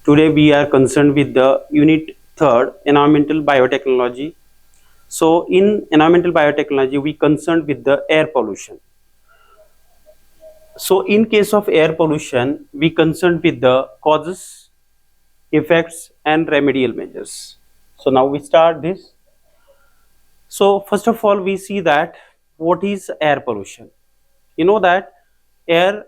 Today we are concerned with the unit third, environmental biotechnology. So in environmental biotechnology, we concerned with the air pollution. So in case of air pollution, we concerned with the causes, effects and remedial measures. So now we start this. So first of all, we see that what is air pollution. You know that air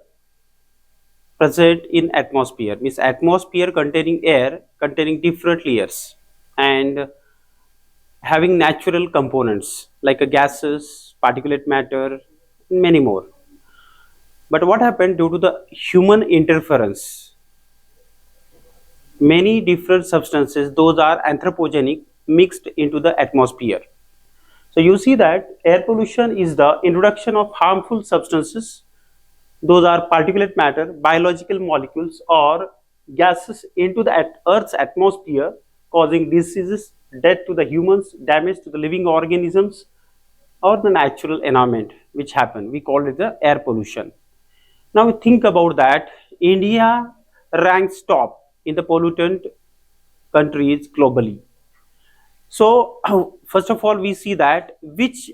present in atmosphere means atmosphere containing air containing different layers and having natural components like a gases, particulate matter, many more. But what happened due to the human interference? Many different substances, those are anthropogenic, mixed into the atmosphere. So you see that air pollution is the introduction of harmful substances, those are particulate matter, biological molecules or gases into the Earth's atmosphere, causing diseases, death to the humans, damage to the living organisms or the natural environment which happen. We call it the air pollution. Now we think about that. India ranks top in the pollutant countries globally. So first of all, we see that which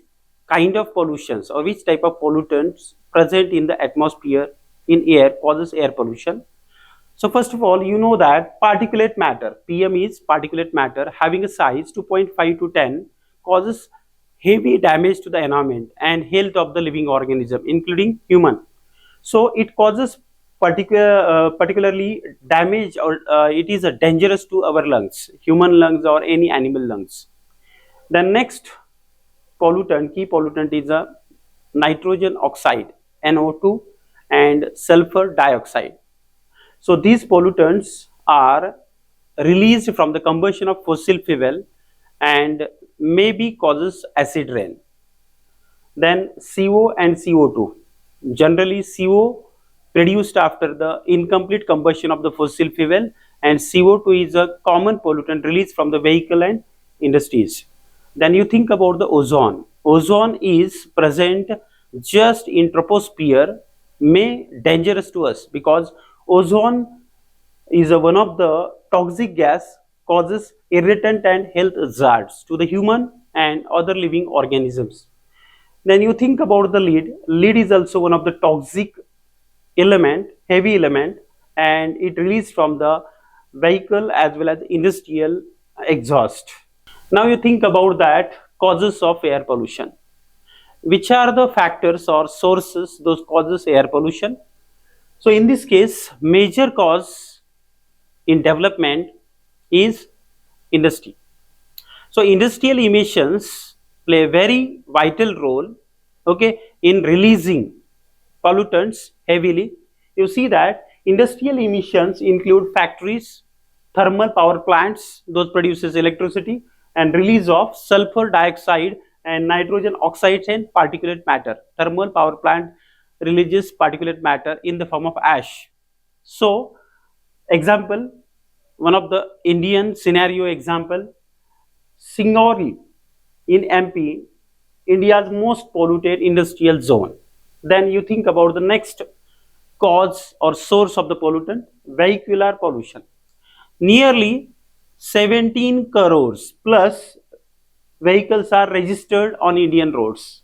kind of pollutions or which type of pollutants present in the atmosphere in air causes air pollution. So first of all, you know that particulate matter, PM is particulate matter having a size 2.5 to 10 causes heavy damage to the environment and health of the living organism including human. So it causes particularly damage or it is dangerous to our lungs, human lungs or any animal lungs. The next pollutant, key pollutant is a nitrogen oxide, NO2 and sulfur dioxide. So these pollutants are released from the combustion of fossil fuel and maybe causes acid rain. Then CO and CO2. Generally CO produced after the incomplete combustion of the fossil fuel, and CO2 is a common pollutant released from the vehicle and industries. Then you think about the ozone. Ozone is present just in troposphere, may dangerous to us because ozone is one of the toxic gas, causes irritant and health hazards to the human and other living organisms. Then you think about the lead. Lead is also one of the toxic element, heavy element, and it released from the vehicle as well as industrial exhaust. Now you think about that causes of air pollution. Which are the factors or sources those causes air pollution? So in this case, major cause in development is industry. So industrial emissions play a very vital role, okay, in releasing pollutants heavily. You see that industrial emissions include factories, thermal power plants, those produces electricity, and release of sulfur dioxide and nitrogen oxides and particulate matter. Thermal power plant releases particulate matter in the form of ash. So example, one of the Indian scenario example, Singauri in MP, India's most polluted industrial zone. Then you think about the next cause or source of the pollutant, vehicular pollution. Nearly 17 crores plus vehicles are registered on Indian roads.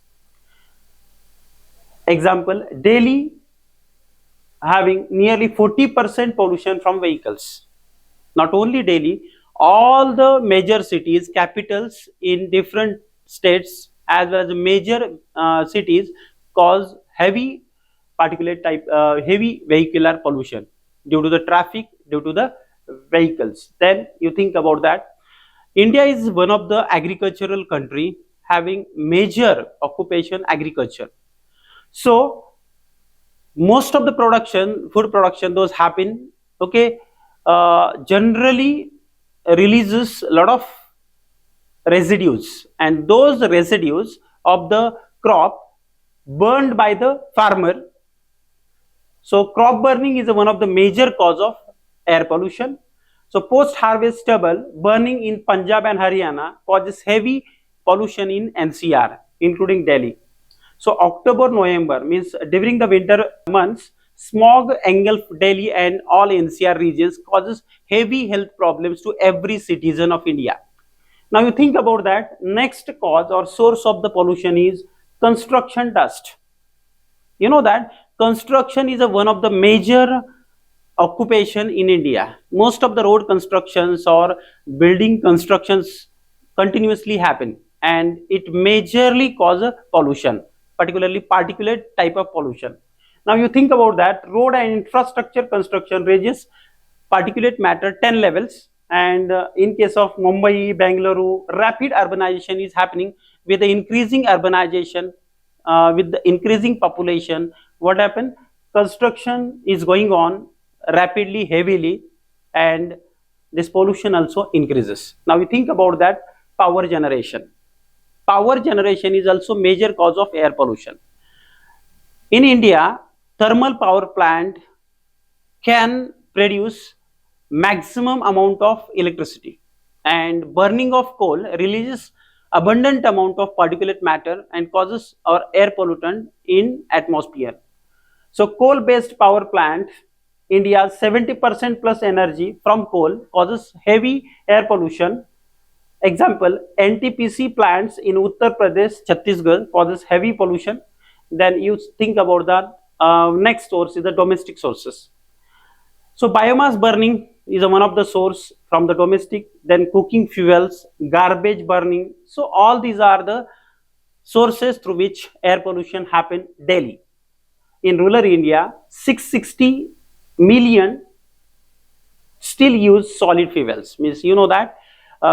Example, Delhi having nearly 40% pollution from vehicles. Not only Delhi, all the major cities, capitals in different states as well as major cities cause heavy particulate type, heavy vehicular pollution due to the traffic, due to the vehicles. Then you think about that. India is one of the agricultural country having major occupation agriculture. So most of the production, food production, those happen, okay, generally releases a lot of residues, and those residues of the crop burned by the farmer. So crop burning is one of the major cause of air pollution. So post harvest stubble burning in Punjab and Haryana causes heavy pollution in NCR including Delhi. So October November means during the winter months, smog engulfs Delhi and all NCR regions, causes heavy health problems to every citizen of India. Now you think about that. Next cause or source of the pollution is construction dust. You know that construction is one of the major occupation in India. Most of the road constructions or building constructions continuously happen, and it majorly causes pollution, particularly particulate type of pollution. Now you think about that, road and infrastructure construction raises particulate matter 10 levels, and in case of Mumbai, Bangalore, rapid urbanization is happening. With the increasing urbanization, with the increasing population, what happened? Construction is going on rapidly, heavily, and this pollution also increases. Now we think about that, power generation. Power generation is also major cause of air pollution. In India, thermal power plant can produce maximum amount of electricity, and burning of coal releases abundant amount of particulate matter and causes our air pollutant in atmosphere. So coal based power plant, India's 70% plus energy from coal causes heavy air pollution. Example, NTPC plants in Uttar Pradesh, Chhattisgarh causes heavy pollution. Then you think about that. Next source is the domestic sources. So biomass burning is one of the source from the domestic, then cooking fuels, garbage burning. So all these are the sources through which air pollution happen daily. In rural India, 660 million still use solid fuels. Means you know that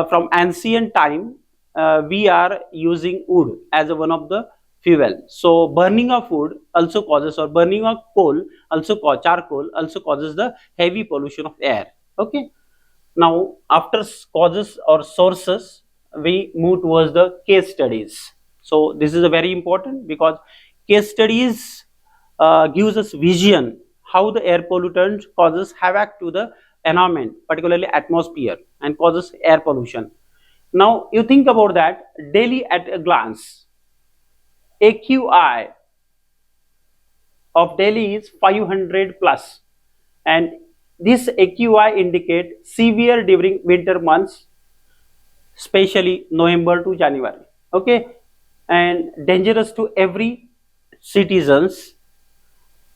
from ancient time we are using wood as one of the fuel. So burning of wood also causes, or burning of coal also cause, charcoal also causes the heavy pollution of air. Okay. Now after causes or sources, we move towards the case studies. So this is a very important, because case studies gives us vision how the air pollutant causes havoc to the environment, particularly atmosphere, and causes air pollution. Now you think about that, Delhi at a glance. AQI of Delhi is 500 plus, and this AQI indicate severe during winter months, especially November to January. Okay, and dangerous to every citizens.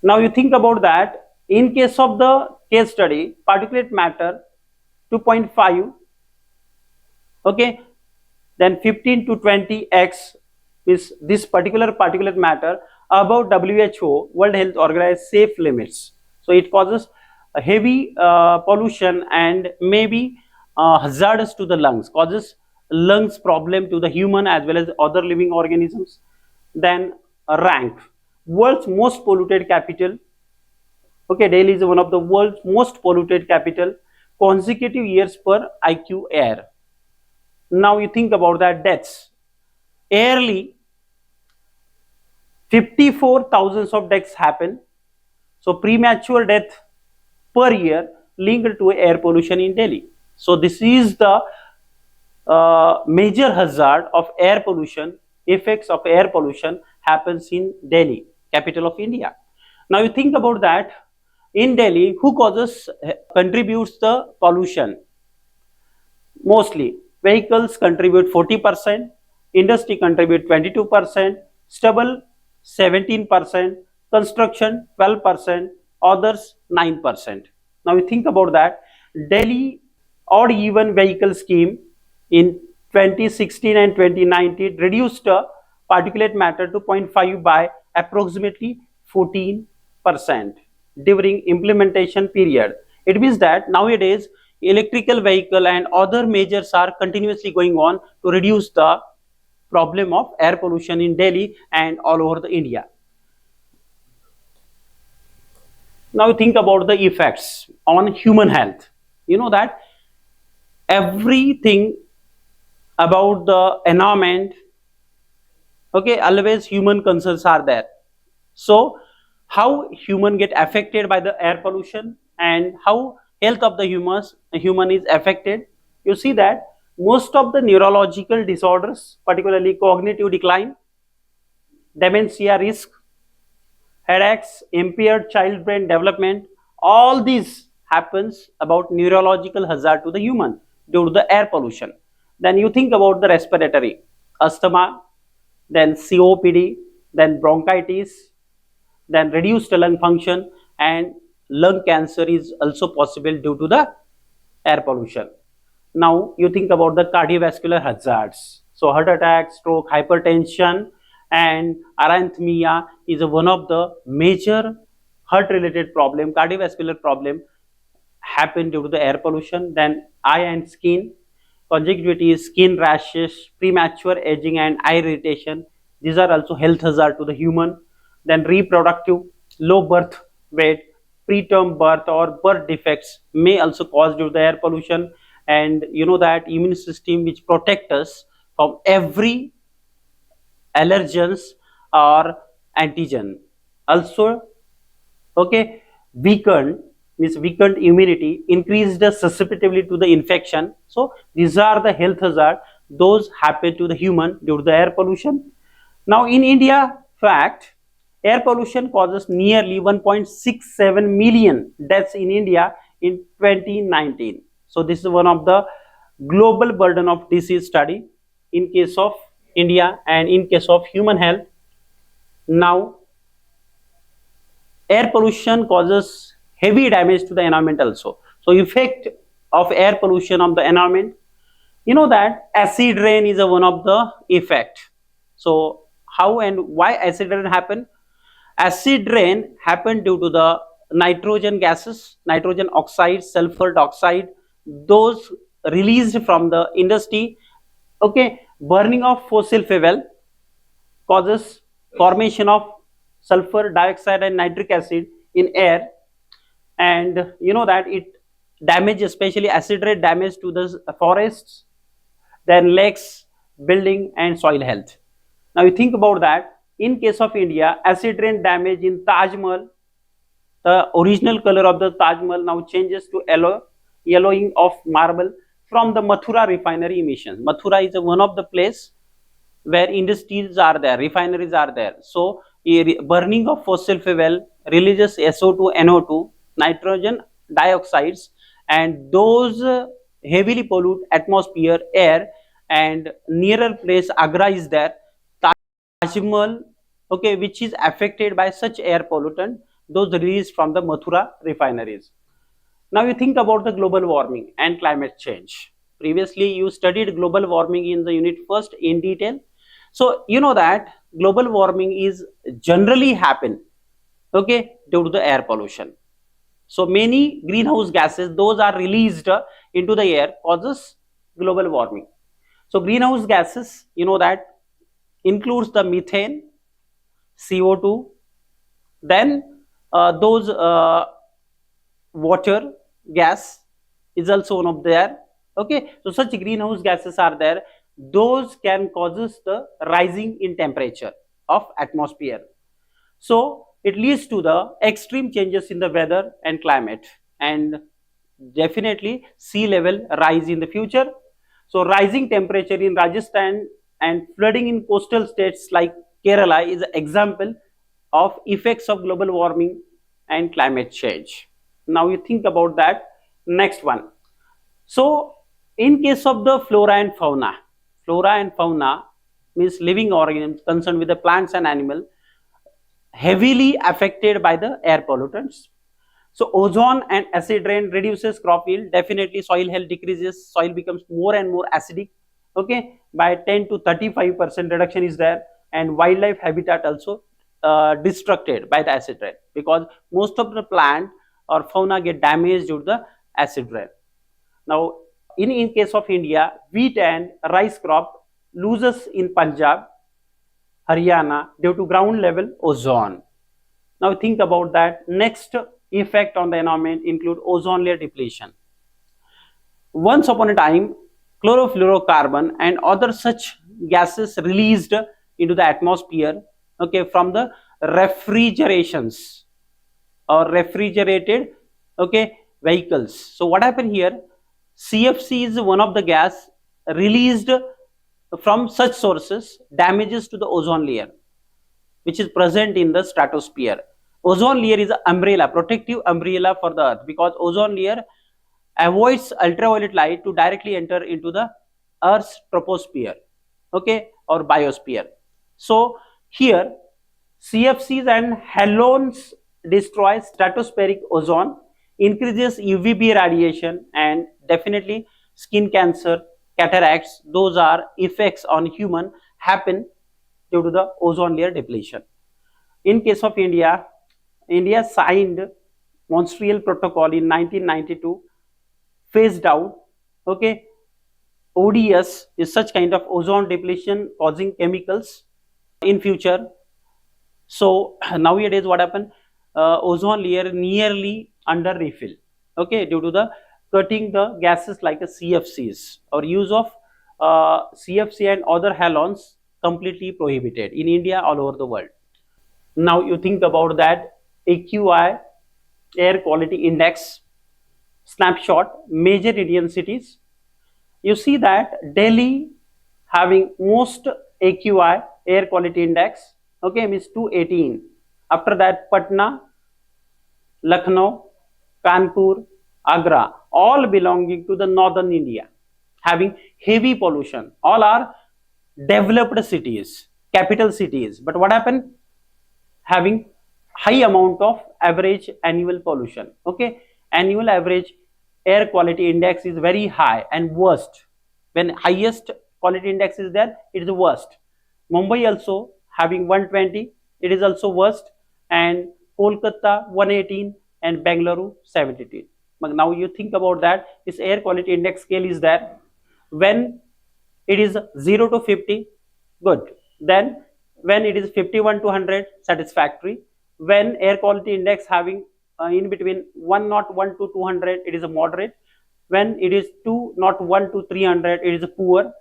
Now you think about that, in case of the case study, particulate matter 2.5, okay, then 15 to 20x is this particular particulate matter above WHO, World Health Organization safe limits. So it causes a heavy pollution and maybe hazardous to the lungs, causes lungs problem to the human as well as other living organisms. Then rank world's most polluted capital. Okay, Delhi is one of the world's most polluted capital, consecutive years per IQ air. Now you think about that, deaths. Yearly 54,000 of deaths happen. So premature death per year linked to air pollution in Delhi. So this is the major hazard of air pollution. Effects of air pollution happens in Delhi, capital of India. Now you think about that, in Delhi, who contributes the pollution? Mostly vehicles contribute 40%, industry contribute 22%, stubble 17%, construction 12%, others 9%. Now you think about that, Delhi odd even vehicle scheme in 2016 and 2019 reduced particulate matter to 0.5 by approximately 14% during implementation period. It means that nowadays electrical vehicle and other measures are continuously going on to reduce the problem of air pollution in Delhi and all over the India. Now think about the effects on human health. You know that everything about the environment, okay, always human concerns are there. So how human get affected by the air pollution and how health of the human is affected? You see that most of the neurological disorders, particularly cognitive decline, dementia risk, headaches, impaired child brain development. All these happens about neurological hazard to the human due to the air pollution. Then you think about the respiratory, asthma, then COPD, then bronchitis, then reduced lung function, and lung cancer is also possible due to the air pollution. Now you think about the cardiovascular hazards. So heart attack, stroke, hypertension, and arrhythmia is one of the major heart related problem, cardiovascular problem happen due to the air pollution. Then eye and skin, conjunctivitis, skin rashes, premature aging, and eye irritation. These are also health hazard to the human. Then reproductive, low birth weight, preterm birth or birth defects may also cause due to the air pollution. And you know that immune system which protect us from every allergens or antigen also okay weakened immunity, increased the susceptibility to the infection. So these are the health hazard those happen to the human due to the air pollution. Now in India, fact, air pollution causes nearly 1.67 million deaths in India in 2019. So this is one of the global burden of disease study in case of India and in case of human health. Now air pollution causes heavy damage to the environment also. So effect of air pollution on the environment, you know that acid rain is one of the effect. So how and why acid rain happen? Acid rain happen due to the nitrogen gases, nitrogen oxide, sulfur dioxide, those released from the industry. Okay, burning of fossil fuel causes formation of sulfur dioxide and nitric acid in air, and you know that it damages, especially acid rain damage to the forests, then lakes, building and soil health. Now you think about that. In case of India, acid rain damage in Taj Mahal, the original color of the Taj Mahal now changes to yellowing of marble from the Mathura refinery emissions. Mathura is one of the place where industries are there, refineries are there. So burning of fossil fuel releases SO2, NO2, nitrogen dioxides, and those heavily pollute atmosphere, air, and nearer place Agra is there. Taj Mahal, okay, which is affected by such air pollutant, those released from the Mathura refineries. Now you think about the global warming and climate change. Previously you studied global warming in the unit first in detail. So you know that global warming is generally happen, okay, due to the air pollution. So many greenhouse gases, those are released into the air, causes global warming. So greenhouse gases, you know that includes the methane, CO2, then those water gas is also one of there. Okay, so such greenhouse gases are there. Those can causes the rising in temperature of atmosphere. So it leads to the extreme changes in the weather and climate, and definitely sea level rise in the future. So rising temperature in Rajasthan and flooding in coastal states like Kerala is an example of effects of global warming and climate change. Now you think about that. Next one. So in case of the flora and fauna means living organisms concerned with the plants and animals heavily affected by the air pollutants. So ozone and acid rain reduces crop yield, definitely soil health decreases, soil becomes more and more acidic, okay, by 10 to 35% reduction is there, and wildlife habitat also destructed by the acid rain, because most of the plant or fauna get damaged due to the acid rain. Now in case of India, wheat and rice crop loses in Punjab, Haryana due to ground level ozone. Now think about that. Next effect on the environment include ozone layer depletion. Once upon a time, chlorofluorocarbon and other such gases released into the atmosphere, okay, from the refrigerations or refrigerated, okay, vehicles. So what happened here? CFC is one of the gas released from such sources, damages to the ozone layer which is present in the stratosphere. Ozone layer is an umbrella, protective umbrella for the earth, because ozone layer avoids ultraviolet light to directly enter into the earth's troposphere, okay, or biosphere. So here CFCs and halogens destroy stratospheric ozone, increases UVB radiation, and definitely skin cancer, cataracts, those are effects on human happen due to the ozone layer depletion. In case of India, India signed Montreal Protocol in 1992, phased out, okay. ODS is such kind of ozone depletion causing chemicals in future. So nowadays what happened? Ozone layer nearly under refill, okay, due to the cutting the gases like a CFCs, or use of CFC and other halogens completely prohibited in India, all over the world. Now you think about that AQI, air quality index snapshot, major Indian cities. You see that Delhi having most AQI, air quality index, okay, means 218. After that Patna, Lucknow, Kanpur, Agra, all belonging to the northern India, having heavy pollution. All are developed cities, capital cities. But what happened? Having high amount of average annual pollution, okay. Annual average air quality index is very high and worst. When highest quality index is there, it is worst. Mumbai also having 120, it is also worst, and Kolkata 118 and Bangalore 72. But now you think about that, this air quality index scale is there. When it is 0 to 50, good. Then when it is 51 to 100, satisfactory. When air quality index having in between 101 to 200, it is a moderate. When it is 201 to 300, it is a poor.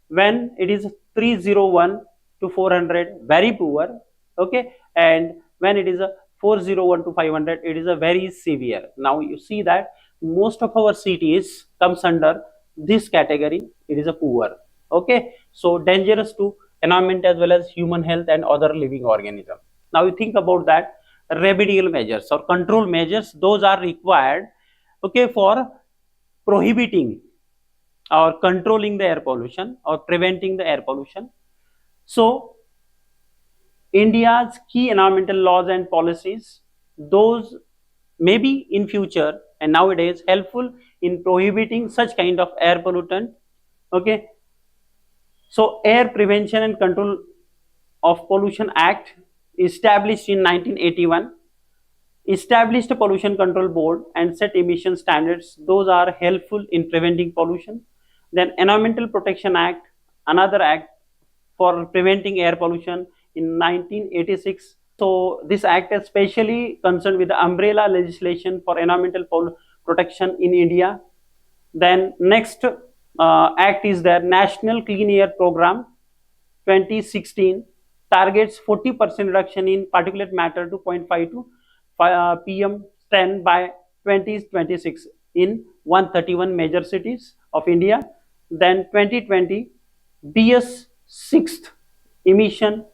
When it is 301 to 400, very poor, okay. And when it is a 401 to 500, it is a very severe. Now you see that most of our cities comes under this category, it is a poor, okay. So dangerous to environment as well as human health and other living organism. Now you think about that, remedial measures or control measures, those are required, okay, for prohibiting or controlling the air pollution or preventing the air pollution. So India's key environmental laws and policies, those may be in future and nowadays helpful in prohibiting such kind of air pollutant, okay. So Air Prevention and Control of Pollution Act, established in 1981, established a pollution control board and set emission standards, those are helpful in preventing pollution. Then Environmental Protection Act, another act for preventing air pollution in 1986. So this act is specially concerned with the umbrella legislation for environmental protection in India. Then next act is the National Clean Air Program 2016, targets 40% reduction in particulate matter to 0.52 PM10 by 2026 in 131 major cities of India. Then 2020 BS 6th emission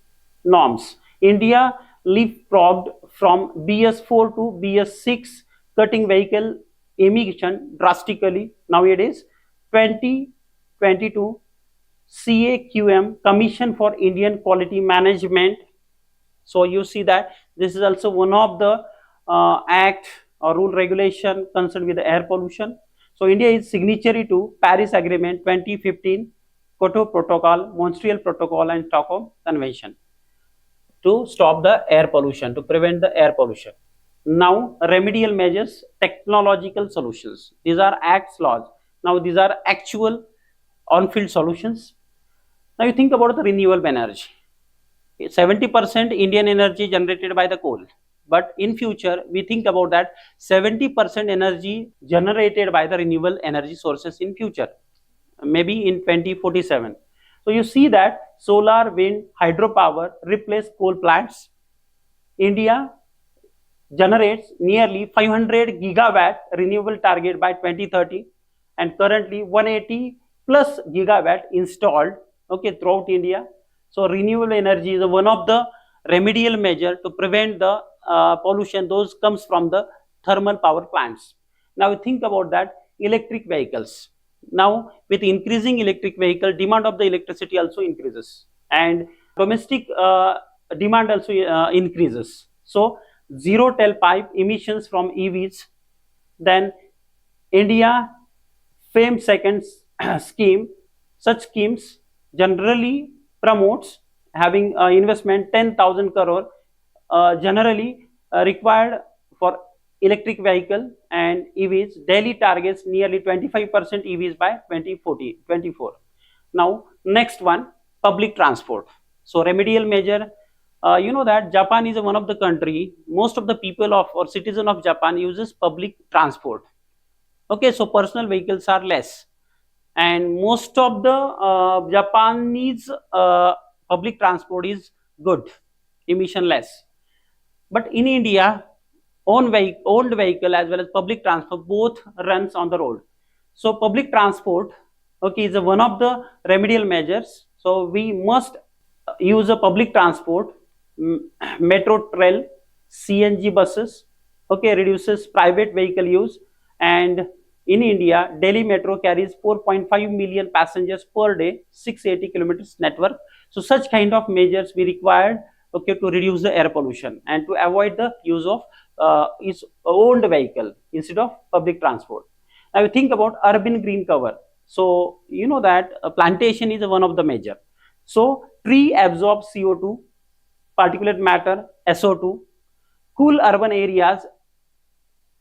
norms. India leapfrogged from BS4 to BS6, cutting vehicle emission drastically. Nowadays 2022 CAQM, Commission for Indian Quality Management. So you see that this is also one of the act or rule regulation concerned with the air pollution. So India is signatory to Paris Agreement 2015, Kyoto Protocol, Montreal Protocol and Stockholm Convention to stop the air pollution, to prevent the air pollution. Now remedial measures, technological solutions. These are acts, laws. Now these are actual on-field solutions. Now you think about the renewable energy. 70% Indian energy generated by the coal. But in future, we think about that 70% energy generated by the renewable energy sources in future, maybe in 2047. So you see that solar, wind, hydropower replace coal plants. India generates nearly 500 gigawatt renewable target by 2030, and currently 180 plus gigawatt installed, okay, throughout India. So renewable energy is one of the remedial measure to prevent the pollution, those comes from the thermal power plants. Now think about that, electric vehicles. Now with increasing electric vehicle, demand of the electricity also increases, and domestic demand also increases. So zero tailpipe emissions from EVs. Then India FAME second scheme. Such schemes generally promotes having investment 10,000 crore generally required for electric vehicle and EVs. Delhi targets nearly 25% EVs by 2024. Now next one, public transport. So remedial measure, you know that Japan is one of the country, most of the people of or citizen of Japan uses public transport. Okay, so personal vehicles are less, and most of the Japanese public transport is good, emission less. But in India, owned vehicle as well as public transport both runs on the road. So public transport, okay, is one of the remedial measures. So we must use a public transport, metro rail, CNG buses, okay, reduces private vehicle use. And in India, Delhi Metro carries 4.5 million passengers per day, 680 kilometers network. So such kind of measures we required, okay, to reduce the air pollution and to avoid the use of its owned vehicle instead of public transport. Now we think about urban green cover. So you know that plantation is one of the measure. So tree absorb CO2, particulate matter, SO2, cool urban areas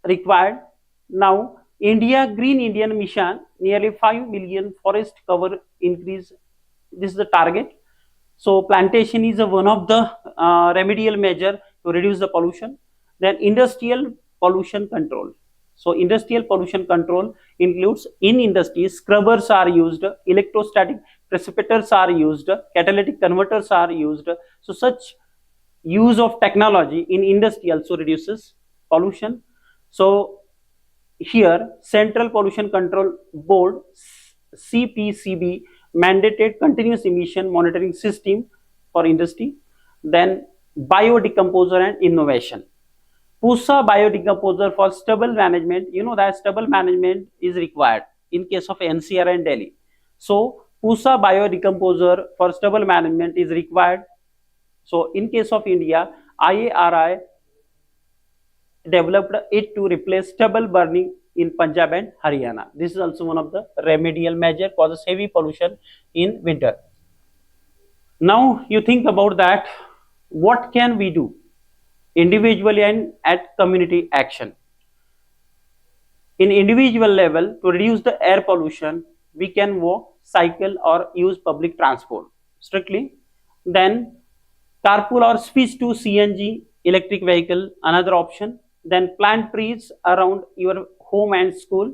required. Now Green Indian Mission, nearly 5 million forest cover increase. This is the target. So plantation is one of the remedial measure to reduce the pollution. Then industrial pollution control. So industrial pollution control includes, in industries, scrubbers are used, electrostatic precipitors are used, catalytic converters are used. So such use of technology in industry also reduces pollution. So here Central Pollution Control Board, CPCB, mandated continuous emission monitoring system for industry. Then biodecomposer and innovation. PUSA biodecomposer for stubble management. You know that stubble management is required in case of NCR and Delhi. So PUSA biodecomposer for stubble management is required. So in case of India, IARI developed it to replace stubble burning in Punjab and Haryana. This is also one of the remedial measure, causes heavy pollution in winter. Now you think about that, what can we do individually and at community action? In individual level, to reduce the air pollution, we can walk, cycle or use public transport strictly. Then carpool or switch to CNG electric vehicle, another option. Then plant trees around your home and school.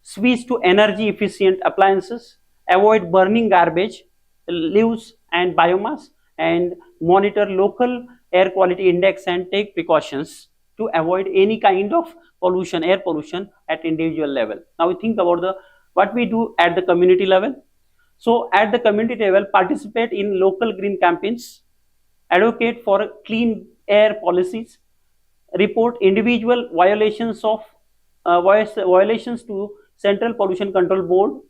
Switch to energy efficient appliances. Avoid burning garbage, leaves and biomass, and monitor local air quality index and take precautions to avoid any kind of pollution, air pollution at individual level. Now we think about what we do at the community level. So at the community level, participate in local green campaigns, advocate for clean air policies, report individual violations to Central Pollution Control Board,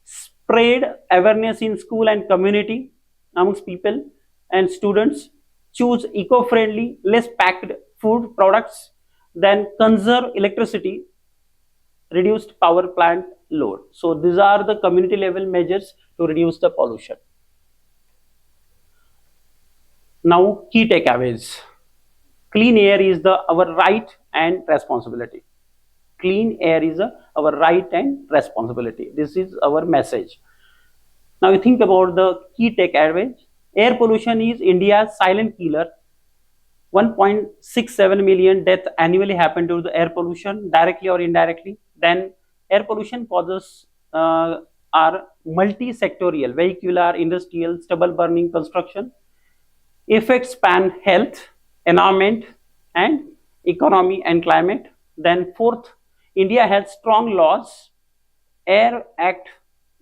spread awareness in school and community amongst people and students, choose eco-friendly, less packed food products, then conserve electricity, reduced power plant load. So these are the community level measures to reduce the pollution. Now key takeaways. Clean air is our right and responsibility. Clean air is our right and responsibility. This is our message. Now you think about the key takeaways. Air pollution is India's silent killer. 1.67 million deaths annually happen due to the air pollution, directly or indirectly. Then air pollution causes are multi-sectorial: vehicular, industrial, stubble burning, construction. Effects span health, environment and economy and climate. Then fourth, India has strong laws: Air Act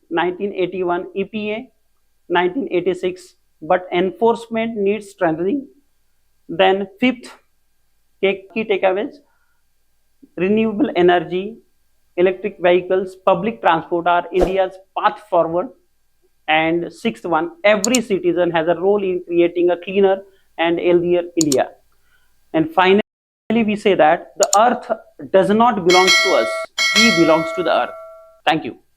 1981, EPA 1986, but enforcement needs strengthening. Then fifth, Key takeaways: renewable energy, electric vehicles, public transport are India's path forward. And sixth one, every citizen has a role in creating a cleaner and healthier India. And finally, we say that the earth does not belong to us, we belongs to the earth. Thank you.